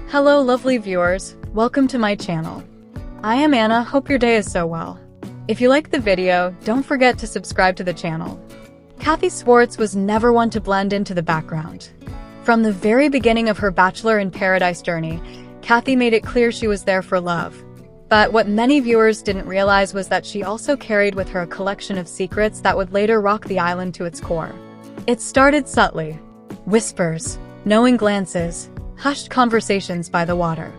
Hello lovely viewers, welcome to my channel. I am Anna, hope your day is so well. If you like the video, don't forget to subscribe to the channel. Kathy Swarts was never one to blend into the background. From the very beginning of her Bachelor in Paradise journey, Kathy made it clear she was there for love. But what many viewers didn't realize was that she also carried with her a collection of secrets that would later rock the island to its core. It started subtly. Whispers, knowing glances, hushed conversations by the water.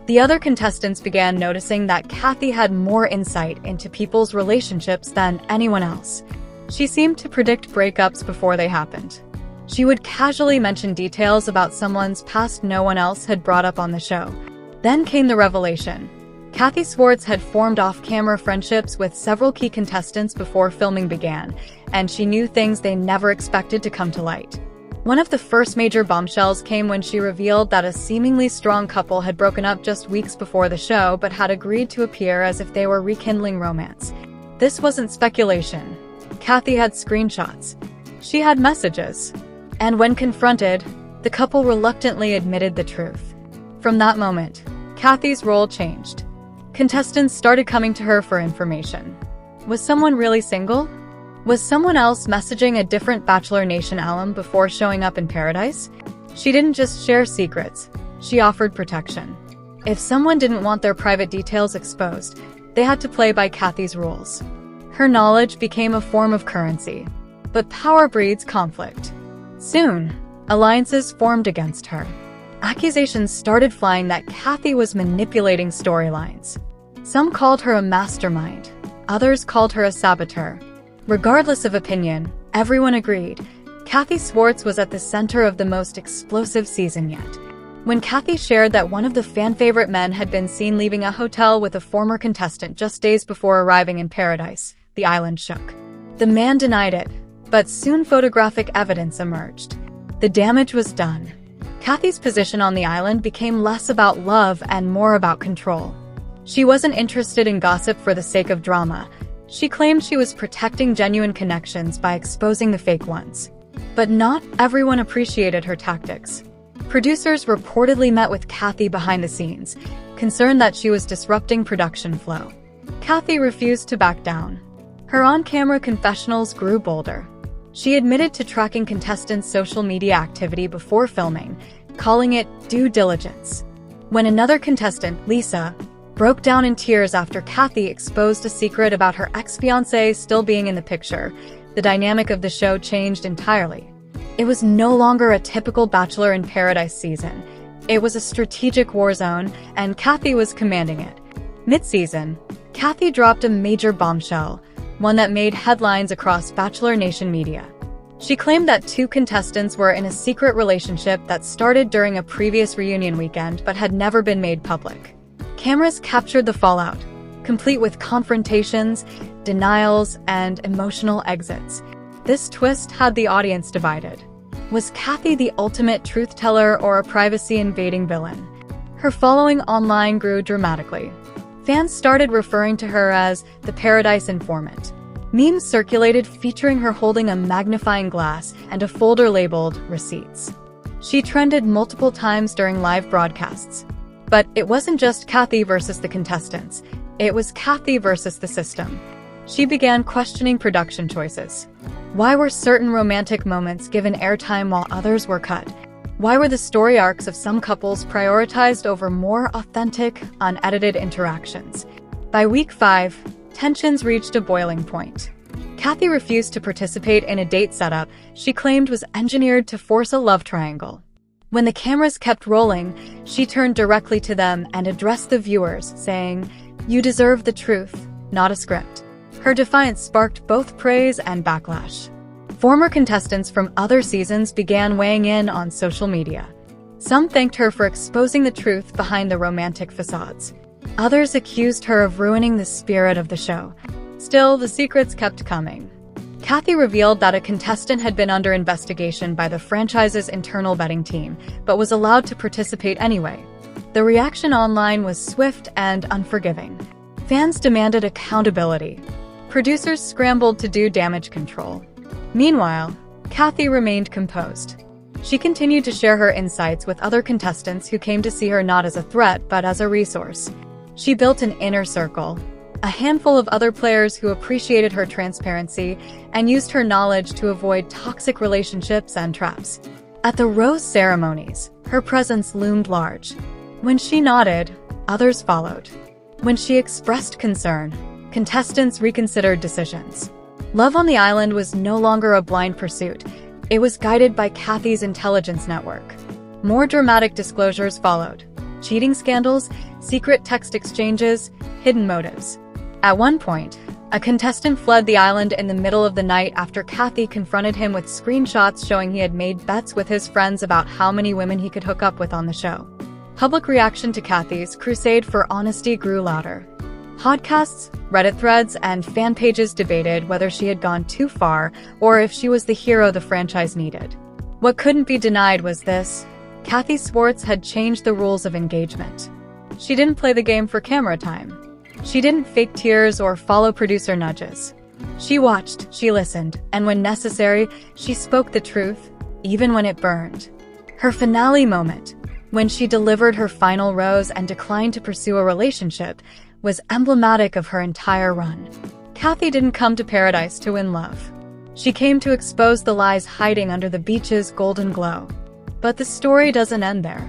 The other contestants began noticing that Kathy had more insight into people's relationships than anyone else. She seemed to predict breakups before they happened. She would casually mention details about someone's past no one else had brought up on the show. Then came the revelation. Kathy Swarts had formed off-camera friendships with several key contestants before filming began, and she knew things they never expected to come to light. One of the first major bombshells came when she revealed that a seemingly strong couple had broken up just weeks before the show but had agreed to appear as if they were rekindling romance. This wasn't speculation. Kathy had screenshots. She had messages. And when confronted, the couple reluctantly admitted the truth. From that moment, Kathy's role changed. Contestants started coming to her for information. Was someone really single? Was someone else messaging a different Bachelor Nation alum before showing up in Paradise? She didn't just share secrets, she offered protection. If someone didn't want their private details exposed, they had to play by Kathy's rules. Her knowledge became a form of currency. But power breeds conflict. Soon, alliances formed against her. Accusations started flying that Kathy was manipulating storylines. Some called her a mastermind, others called her a saboteur. Regardless of opinion, everyone agreed, Kathy Swarts was at the center of the most explosive season yet. When Kathy shared that one of the fan-favorite men had been seen leaving a hotel with a former contestant just days before arriving in Paradise, the island shook. The man denied it, but soon photographic evidence emerged. The damage was done. Kathy's position on the island became less about love and more about control. She wasn't interested in gossip for the sake of drama. She claimed she was protecting genuine connections by exposing the fake ones. But not everyone appreciated her tactics. Producers reportedly met with Kathy behind the scenes, concerned that she was disrupting production flow. Kathy refused to back down. Her on-camera confessionals grew bolder. She admitted to tracking contestants' social media activity before filming, calling it due diligence. When another contestant, Lisa, broke down in tears after Kathy exposed a secret about her ex-fiancé still being in the picture, the dynamic of the show changed entirely. It was no longer a typical Bachelor in Paradise season. It was a strategic war zone, and Kathy was commanding it. Mid-season, Kathy dropped a major bombshell, one that made headlines across Bachelor Nation media. She claimed that two contestants were in a secret relationship that started during a previous reunion weekend but had never been made public. Cameras captured the fallout, complete with confrontations, denials, and emotional exits. This twist had the audience divided. Was Kathy the ultimate truth-teller or a privacy-invading villain? Her following online grew dramatically. Fans started referring to her as the Paradise Informant. Memes circulated featuring her holding a magnifying glass and a folder labeled Receipts. She trended multiple times during live broadcasts. But it wasn't just Kathy versus the contestants. It was Kathy versus the system. She began questioning production choices. Why were certain romantic moments given airtime while others were cut? Why were the story arcs of some couples prioritized over more authentic, unedited interactions? By week 5, tensions reached a boiling point. Kathy refused to participate in a date setup she claimed was engineered to force a love triangle. When the cameras kept rolling, she turned directly to them and addressed the viewers, saying, "You deserve the truth, not a script." Her defiance sparked both praise and backlash. Former contestants from other seasons began weighing in on social media. Some thanked her for exposing the truth behind the romantic facades. Others accused her of ruining the spirit of the show. Still, the secrets kept coming. Kathy revealed that a contestant had been under investigation by the franchise's internal vetting team, but was allowed to participate anyway. The reaction online was swift and unforgiving. Fans demanded accountability. Producers scrambled to do damage control. Meanwhile, Kathy remained composed. She continued to share her insights with other contestants who came to see her not as a threat but as a resource. She built an inner circle, a handful of other players who appreciated her transparency and used her knowledge to avoid toxic relationships and traps. At the rose ceremonies, her presence loomed large. When she nodded, others followed. When she expressed concern, contestants reconsidered decisions. Love on the island was no longer a blind pursuit. It was guided by Kathy's intelligence network. More dramatic disclosures followed. Cheating scandals, secret text exchanges, hidden motives. At one point, a contestant fled the island in the middle of the night after Kathy confronted him with screenshots showing he had made bets with his friends about how many women he could hook up with on the show. Public reaction to Kathy's crusade for honesty grew louder. Podcasts, Reddit threads, and fan pages debated whether she had gone too far or if she was the hero the franchise needed. What couldn't be denied was this: Kathy Swarts had changed the rules of engagement. She didn't play the game for camera time. She didn't fake tears or follow producer nudges. She watched, she listened, and when necessary, she spoke the truth, even when it burned. Her finale moment, when she delivered her final rose and declined to pursue a relationship, was emblematic of her entire run. Kathy didn't come to paradise to win love. She came to expose the lies hiding under the beach's golden glow. But the story doesn't end there.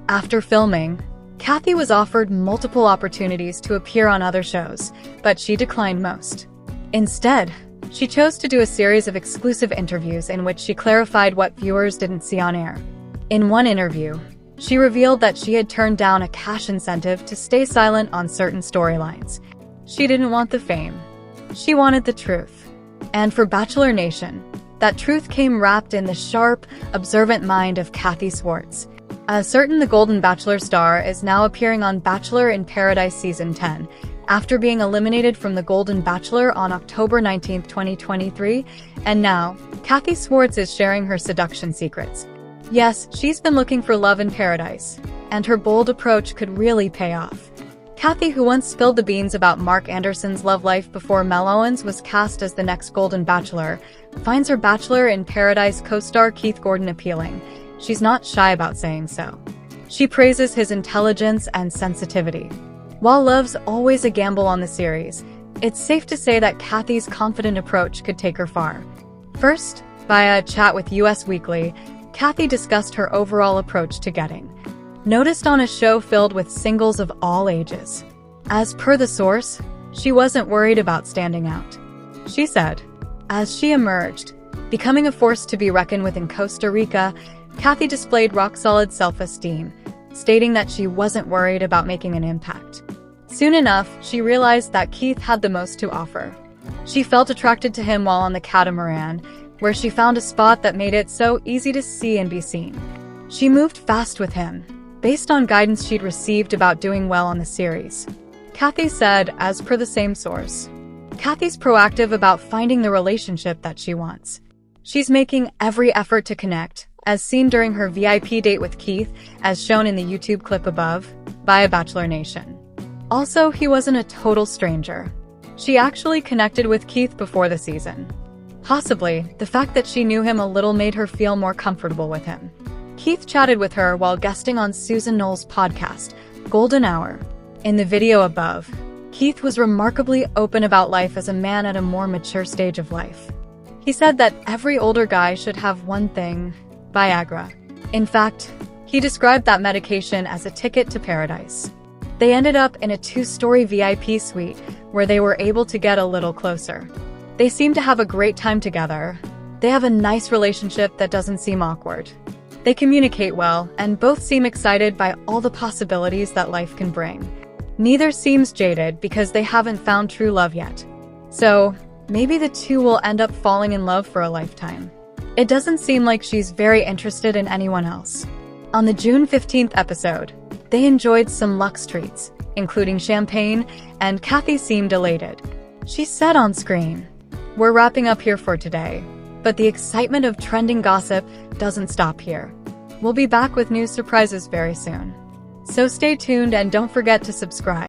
After filming, Kathy was offered multiple opportunities to appear on other shows, but she declined most. Instead, she chose to do a series of exclusive interviews in which she clarified what viewers didn't see on air. In one interview, she revealed that she had turned down a cash incentive to stay silent on certain storylines. She didn't want the fame. She wanted the truth. And for Bachelor Nation, that truth came wrapped in the sharp, observant mind of Kathy Swarts. The Golden Bachelor star is now appearing on Bachelor in Paradise Season 10, after being eliminated from the Golden Bachelor on October 19, 2023, and now, Kathy Swarts is sharing her seduction secrets. Yes, she's been looking for love in paradise, and her bold approach could really pay off. Kathy, who once spilled the beans about Mark Anderson's love life before Mel Owens was cast as the next Golden Bachelor, finds her Bachelor in Paradise co-star Keith Gordon appealing. She's not shy about saying so. She praises his intelligence and sensitivity. While love's always a gamble on the series, it's safe to say that Kathy's confident approach could take her far. First, via a chat with US Weekly, Kathy discussed her overall approach to getting noticed on a show filled with singles of all ages. As per the source, she wasn't worried about standing out. She said, as she emerged, becoming a force to be reckoned with in Costa Rica, Kathy displayed rock-solid self-esteem, stating that she wasn't worried about making an impact. Soon enough, she realized that Keith had the most to offer. She felt attracted to him while on the catamaran, where she found a spot that made it so easy to see and be seen. She moved fast with him, based on guidance she'd received about doing well on the series. Kathy said, as per the same source, Kathy's proactive about finding the relationship that she wants. She's making every effort to connect, as seen during her VIP date with Keith, as shown in the YouTube clip above, via Bachelor Nation. Also, he wasn't a total stranger. She actually connected with Keith before the season. Possibly, the fact that she knew him a little made her feel more comfortable with him. Keith chatted with her while guesting on Susan Knoll's podcast, Golden Hour. In the video above, Keith was remarkably open about life as a man at a more mature stage of life. He said that every older guy should have one thing: Viagra. In fact, he described that medication as a ticket to paradise. They ended up in a 2-story VIP suite where they were able to get a little closer. They seem to have a great time together. They have a nice relationship that doesn't seem awkward. They communicate well, and both seem excited by all the possibilities that life can bring. Neither seems jaded because they haven't found true love yet. So, maybe the two will end up falling in love for a lifetime. It doesn't seem like she's very interested in anyone else. On the June 15th episode, they enjoyed some luxe treats, including champagne, and Kathy seemed elated. She said on screen, "We're wrapping up here for today, but the excitement of trending gossip doesn't stop here. We'll be back with new surprises very soon. So stay tuned and don't forget to subscribe."